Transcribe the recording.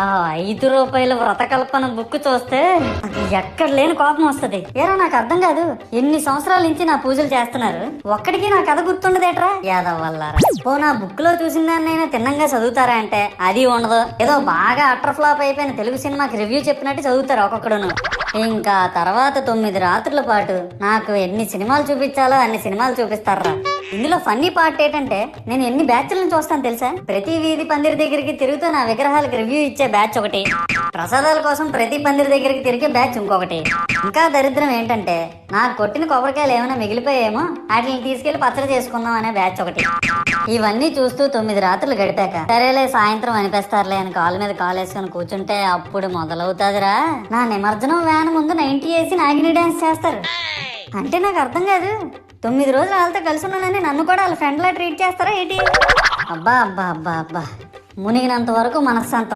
ఆ ₹5 వ్రతకల్పన బుక్ చూస్తే ఎక్కడ లేని కోపం వస్తది. ఏరా నాకు అర్థం కాదు, ఎన్ని సంవత్సరాల నుంచి నా పూజలు చేస్తున్నారు, ఒక్కడికి నా కథ గుర్తుండదేట్రా యాదవ్ వల్లారా. ఓ నా బుక్ లో చూసిన దాన్నైనా తిన్నంగా చదువుతారా అంటే అది ఉండదు. ఏదో బాగా అటర్ ఫ్లాప్ అయిపోయిన తెలుగు సినిమాకి రివ్యూ చెప్పినట్టు చదువుతారు ఒక్కొక్కడును. ఇంకా తర్వాత 9 రాత్రుల పాటు నాకు ఎన్ని సినిమాలు చూపించాలో అన్ని సినిమాలు చూపిస్తారా. ఇందులో ఫన్నీ పార్ట్ ఏంటంటే నేను ఎన్ని బ్యాచ్లను చూస్తాను తెలుసా. ప్రతి వీధి పందిరి దగ్గరికి తిరుగుతూ నా విగ్రహాలకు రివ్యూ ఇచ్చే బ్యాచ్ ఒకటి, ప్రసాదాల కోసం ప్రతి పందిరి దగ్గరికి తిరిగే బ్యాచ్ ఇంకొకటి, ఇంకా దరిద్రం ఏంటంటే నాకు కొట్టిన కొబ్బరికాయలు ఏమైనా మిగిలిపోయేమో వాటిని తీసుకెళ్లి పచ్చడి చేసుకుందాం అనే బ్యాచ్ ఒకటి. ఇవన్నీ చూస్తూ 9 రాత్రులు గడిపాక సరేలే సాయంత్రం అనిపిస్తారులే అని కాలు మీద కాలు వేసుకొని కూర్చుంటే అప్పుడు మొదలవుతాదిరా నా నిమజ్జనం వ్యాన్ ముందు 90 వేసి నాగిని డాన్స్ చేస్తారు. అంటే నాకు అర్థం కాదు, 9 రోజులు వాళ్ళతో కలిసి ఉన్నానని నన్ను కూడా వాళ్ళ ఫ్రెండ్ లా ట్రీట్ చేస్తారా ఏంటి? అబ్బా అబ్బా అబ్బా అబ్బా, మునిగినంత వరకు మనశ్శాంతం.